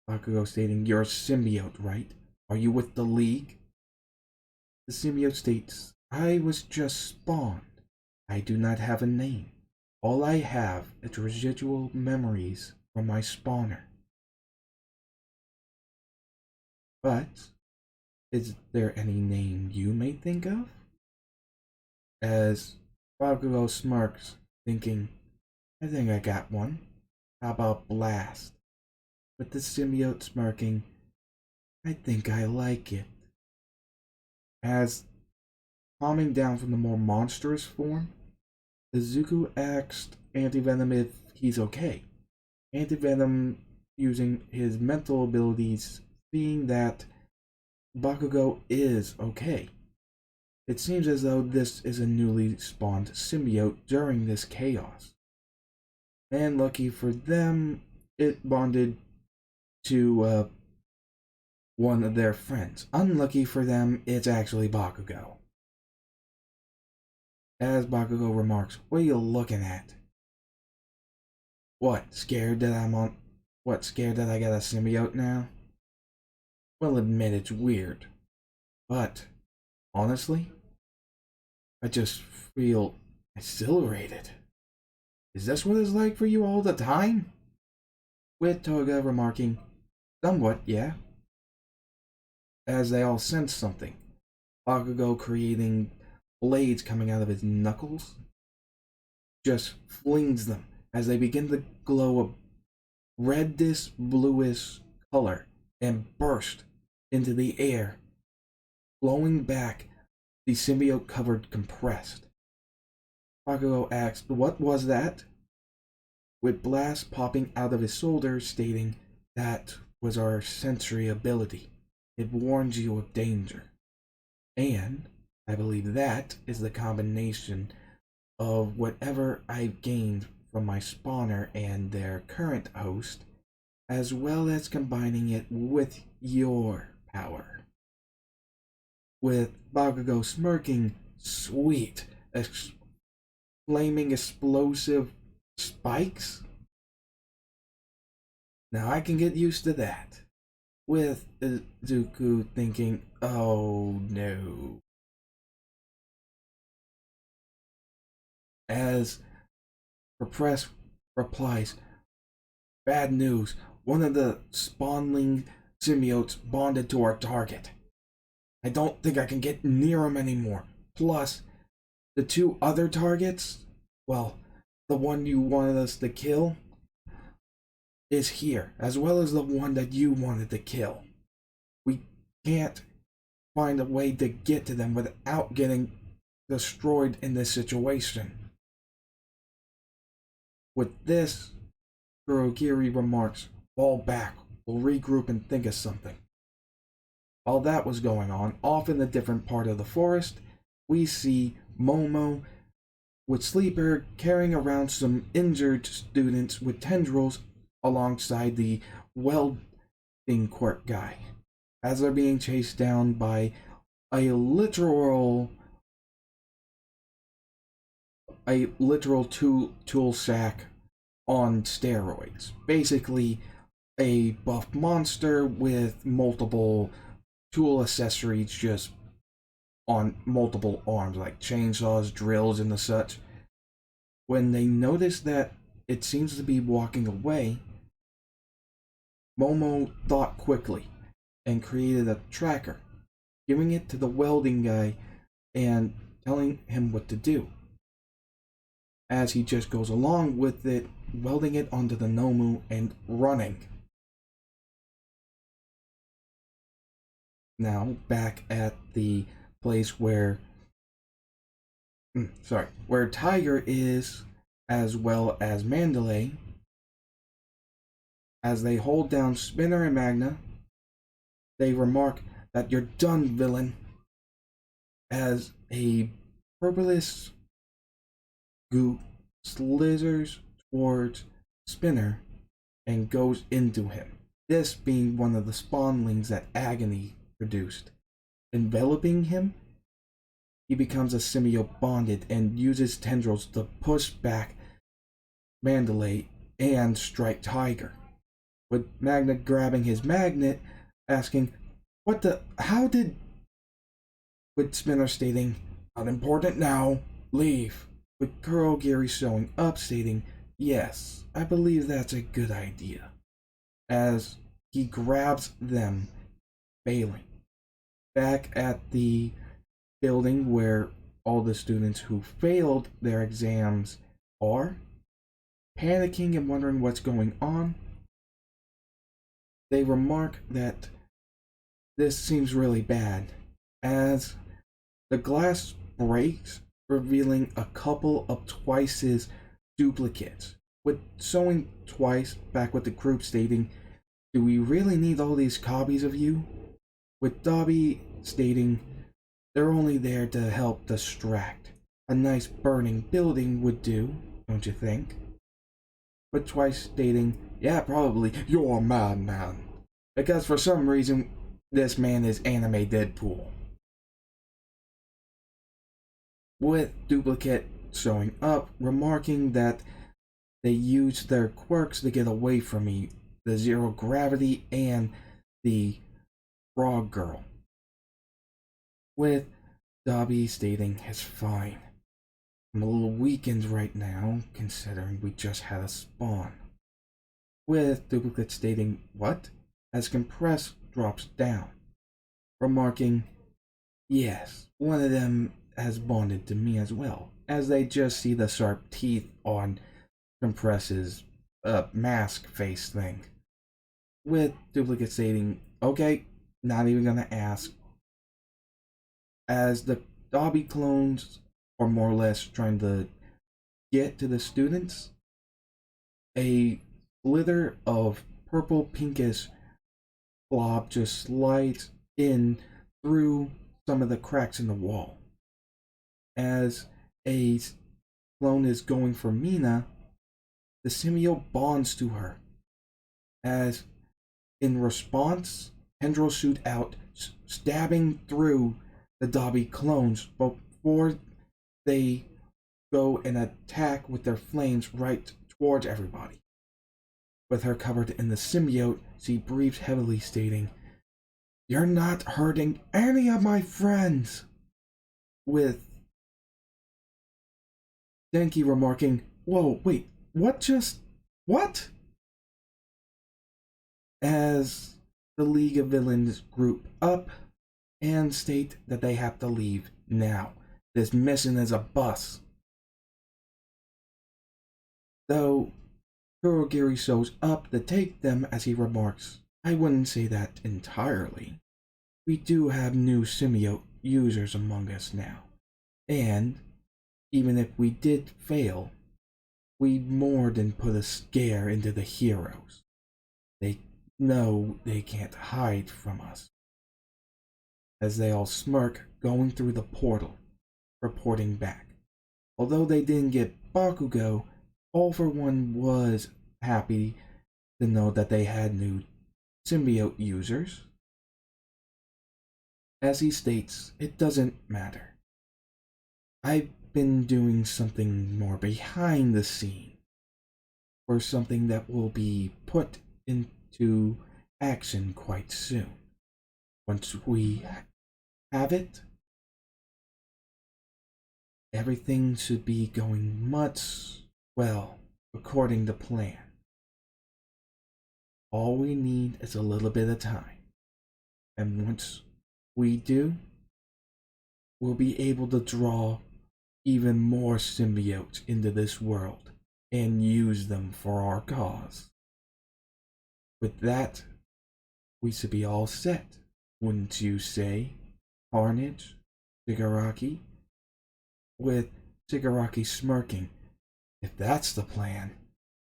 Bakugo stating, "You're a symbiote, right? Are you with the League?" The symbiote states, "I was just spawned. I do not have a name. All I have is residual memories from my spawner." "But is there any name you may think of?" As Bakugo smirks, thinking, "I think I got one. How about Blast?" With the symbiote smirking, "I think I like it." As calming down from the more monstrous form, Izuku asked anti-venom if he's okay. Anti-venom, using his mental abilities, seeing that Bakugo is okay. It seems as though this is a newly spawned symbiote during this chaos. And lucky for them, it bonded to one of their friends. Unlucky for them, it's actually Bakugo. As Bakugo remarks, "What are you looking at?" What, scared that I got a symbiote now?" Well, admit it's weird. But, honestly, I just feel exhilarated. Is this what it's like for you all the time? With Toga remarking, "Somewhat, yeah." As they all sense something, Bakugo creating blades coming out of his knuckles, just flings them as they begin to glow a reddish bluish color and burst into the air, blowing back the symbiote covered compressed. Bakugo asked, "What was that?" With Blast popping out of his shoulder, stating, "That was our sensory ability. It warns you of danger. And I believe that is the combination of whatever I've gained from my spawner and their current host, as well as combining it with your power. With Bakugo smirking, sweet, flaming explosive spikes? Now I can get used to that. With Izuku thinking, oh no. As Repress replies, bad news. One of the spawnling symbiotes bonded to our target. I don't think I can get near him anymore. Plus, the two other targets, well, the one you wanted us to kill is here, as well as the one that you wanted to kill. We can't find a way to get to them without getting destroyed in this situation. With this, Kurogiri remarks, fall back, we'll regroup and think of something. While that was going on, off in a different part of the forest, we see Momo with Sleeper carrying around some injured students with tendrils alongside the welding quirk guy, as they're being chased down by a literal tool sack on steroids. Basically, a buff monster with multiple tool accessories just on multiple arms, like chainsaws, drills, and the such. When they notice that it seems to be walking away, Momo thought quickly and created a tracker, giving it to the welding guy and telling him what to do. As he just goes along with it, welding it onto the Nomu and running. Now, back at the place where Tiger is, as well as Mandalay, as they hold down Spinner and Magna, they remark that you're done, villain, as a purplish goo slithers towards Spinner and goes into him. This being one of the spawnlings that Agony produced. Enveloping him, he becomes a symbiote bonded and uses tendrils to push back Mandalay and strike Tiger, with Magna grabbing his magnet, asking, how did, with Spinner stating, unimportant now, leave, with Kurogiri showing up stating, yes, I believe that's a good idea, as he grabs them, failing. Back at the building where all the students who failed their exams are, panicking and wondering what's going on, they remark that this seems really bad, as the glass breaks, revealing a couple of Twice's duplicates, with showing Twice back with the group stating, do we really need all these copies of you? With Dobby stating, they're only there to help distract. A nice burning building would do, don't you think? With Twice stating, yeah, probably, you're a madman. Because for some reason, this man is anime Deadpool. With Duplicate showing up, remarking that they used their quirks to get away from me, the zero gravity and the frog girl. With Dobby stating, it's fine. I'm a little weakened right now, considering we just had a spawn. With Duplicate stating, what? As Compress drops down, remarking, yes, one of them has bonded to me as well, as they just see the sharp teeth on Compress's mask face thing. With Duplicate stating, okay, not even gonna ask. As the Dobby clones are more or less trying to get to the students, a slither of purple pinkish blob just slides in through some of the cracks in the wall, as a clone is going for Mina, the symbiote bonds to her. As in response, tendrils shoot out, stabbing through the Dobby clones before they go and attack with their flames right towards everybody. With her covered in the symbiote, she breathes heavily, stating, "You're not hurting any of my friends!" With Denki remarking, "Whoa, wait, what?" As the League of Villains group up and state that they have to leave now. This mission is a bust. Though Kurogiri shows up to take them as he remarks, "I wouldn't say that entirely. We do have new symbiote users among us now. And even if we did fail, we more than put a scare into the heroes. They know they can't hide from us." As they all smirk, going through the portal, reporting back. Although they didn't get Bakugo, All for One was happy to know that they had new symbiote users. As he states, "It doesn't matter. I've been doing something more behind the scene, or something that will be put into action quite soon. Once we have it, everything should be going much well according to plan. All we need is a little bit of time. And once we do, we'll be able to draw even more symbiotes into this world and use them for our cause. With that, we should be all set, wouldn't you say, Carnage, Shigaraki?" With Shigaraki smirking, "If that's the plan,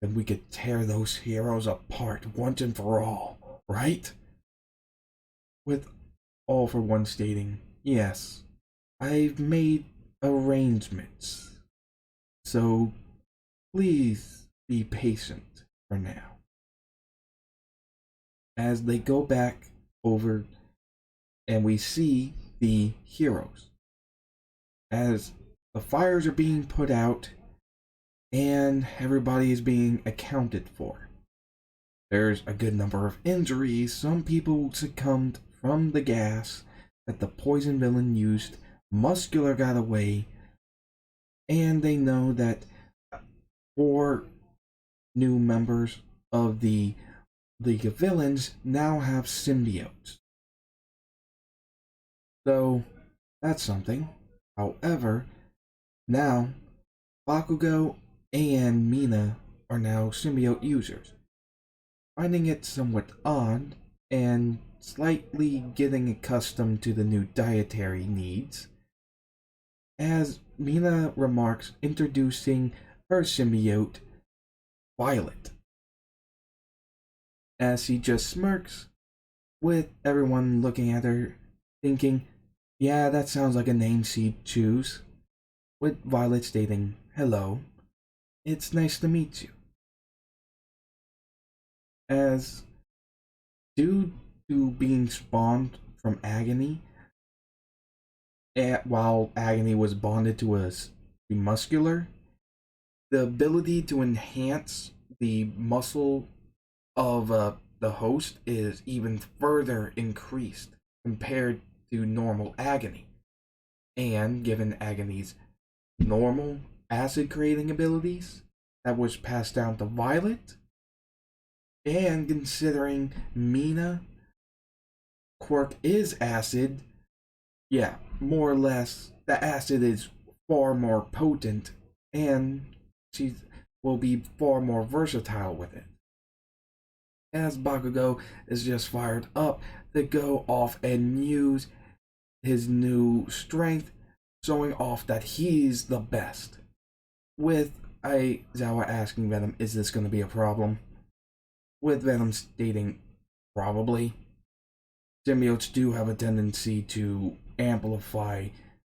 then we could tear those heroes apart once and for all, right?" With All for One stating, "Yes, I've made arrangements, so please be patient for now." As they go back over and we see the heroes as the fires are being put out and everybody is being accounted for. There's a good number of injuries. Some people succumbed from the gas that the poison villain used. Muscular got away, and they know that 4 new members of the League of Villains now have symbiotes. So that's something. However, now Bakugo and Mina are now symbiote users, finding it somewhat odd and slightly getting accustomed to the new dietary needs. As Mina remarks, introducing her symbiote, Violet, as she just smirks, with everyone looking at her, thinking, "Yeah, that sounds like a name she'd choose." With Violet stating, "Hello, it's nice to meet you." As due to being spawned from Agony, while Agony was bonded to a Muscular, the ability to enhance the muscle of the host is even further increased compared to normal Agony. And given Agony's normal acid creating abilities that was passed down to Violet, and considering Mina quirk is acid, yeah, more or less, the acid is far more potent, and she will be far more versatile with it. As Bakugo is just fired up to go off and use his new strength, showing off that he's the best. With Aizawa asking Venom, "Is this going to be a problem?" With Venom stating, "Probably." Symbiotes do have a tendency to amplify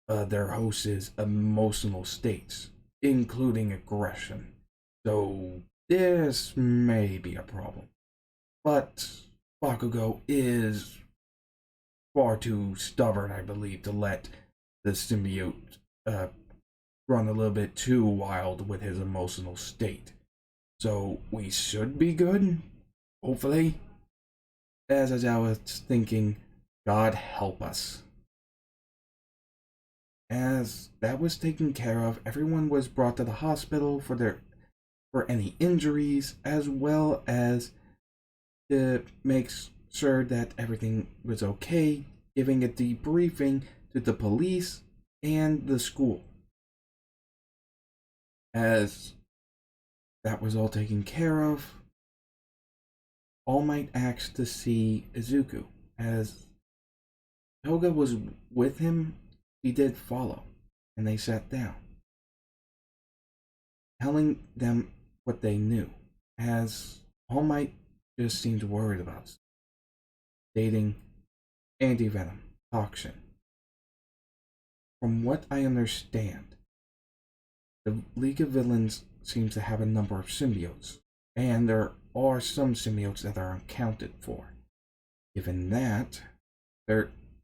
their host's emotional states. including aggression. So this may be a problem. But Bakugo is far too stubborn, I believe, to let the symbiote run a little bit too wild with his emotional state. So we should be good, hopefully. As I was thinking, God help us. As that was taken care of, everyone was brought to the hospital for any injuries, as well as to make sure that everything was okay, giving a debriefing to the police and the school. As that was all taken care of, All Might asked to see Izuku. As Toga was with him, he did follow, and they sat down, telling them what they knew, as All Might just seemed worried about us, stating anti-venom, toxin. From what I understand, the League of Villains seems to have a number of symbiotes, and there are some symbiotes that are unaccounted for. Given that,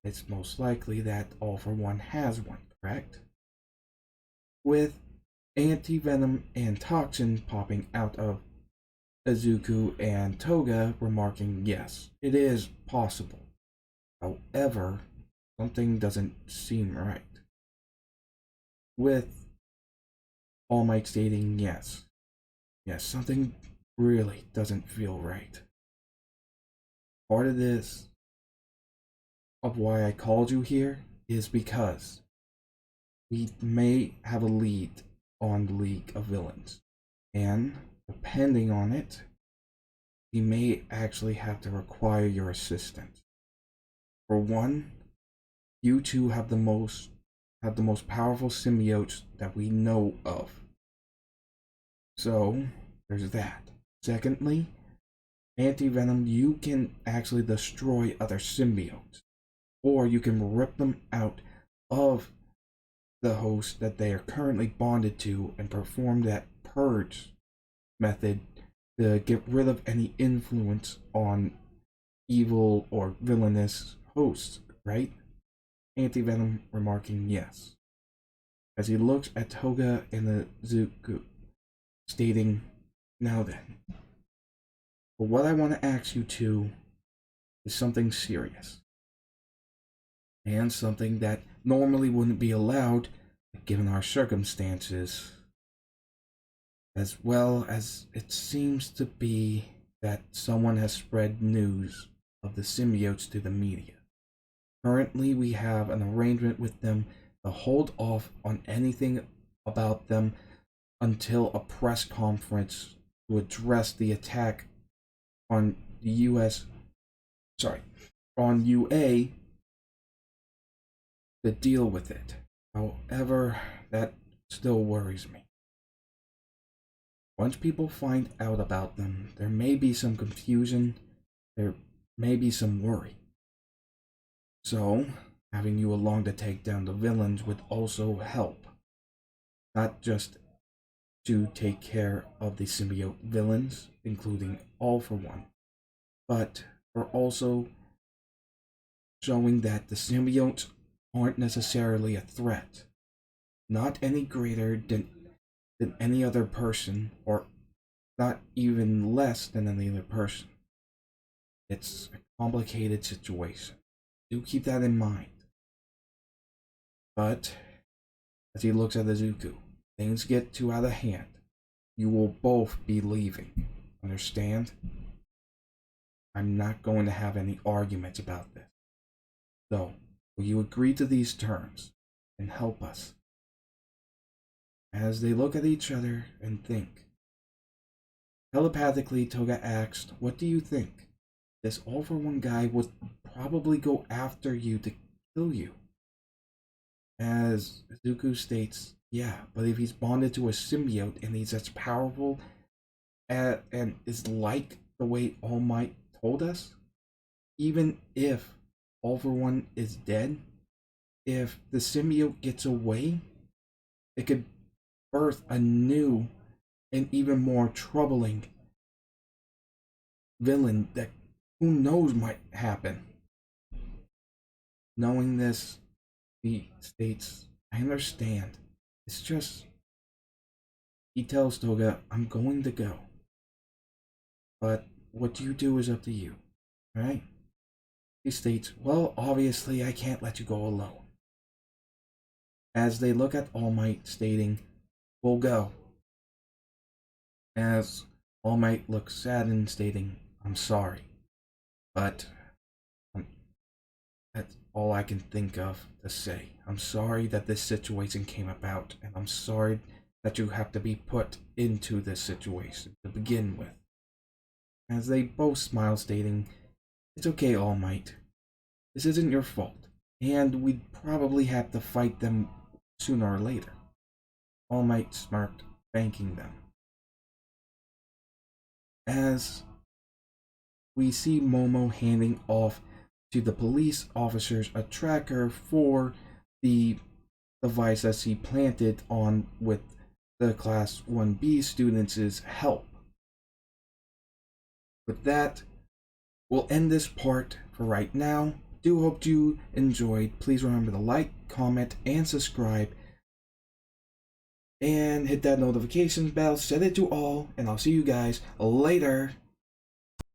it's most likely that All for One has one, correct? With anti-venom and toxin popping out of Izuku and Toga remarking yes, it is possible. However, something doesn't seem right. With All Might stating yes, something really doesn't feel right. Part of this, of why I called you here, is because we may have a lead on the League of Villains, and depending on it, we may actually have to require your assistance. For one, you two have the most powerful symbiotes that we know of. So there's that. Secondly, anti-venom, you can actually destroy other symbiotes, or you can rip them out of the host that they are currently bonded to and perform that purge method to get rid of any influence on evil or villainous hosts, right? Anti-venom remarking yes, as he looks at Toga and Izuku, stating, now then, but what I want to ask you to is something serious, and something that normally wouldn't be allowed given our circumstances, as well as it seems to be that someone has spread news of the symbiotes to the media. Currently, we have an arrangement with them to hold off on anything about them until a press conference to address the attack on the on UA, to deal with it. However, that still worries me. Once people find out about them, there may be some confusion, there may be some worry. So, having you along to take down the villains would also help. Not just to take care of the symbiote villains, including All for One, but for also showing that the symbiotes aren't necessarily a threat. Not any greater than any other person, or not even less than any other person. It's a complicated situation. Do keep that in mind. But as he looks at Izuku, things get too out of hand. You will both be leaving. Understand? I'm not going to have any arguments about this. So, will you agree to these terms and help us? As they look at each other and think. Telepathically, Toga asked, what do you think? This All for One guy would probably go after you to kill you. As Izuku states, yeah, but if he's bonded to a symbiote and he's as powerful and is like the way All Might told us, even if All for One is dead, if the symbiote gets away, it could birth a new and even more troubling villain that who knows might happen. Knowing this, he states, I understand. It's just, he tells Toga, I'm going to go. But what you do is up to you, right? He states, well, obviously I can't let you go alone. As they look at All Might, stating, we'll go. As All Might looks saddened, stating, I'm sorry. But that's all I can think of to say. I'm sorry that this situation came about, and I'm sorry that you have to be put into this situation to begin with. As they both smile, stating, it's okay, All Might. This isn't your fault, and we'd probably have to fight them sooner or later. All Might smirked, thanking them. As we see Momo handing off to the police officers a tracker for the device that he planted on with the Class 1B students' help. With that, we'll end this part for right now. Do hope you enjoyed. Please remember to like, comment, and subscribe. And hit that notifications bell, set it to all, and I'll see you guys later.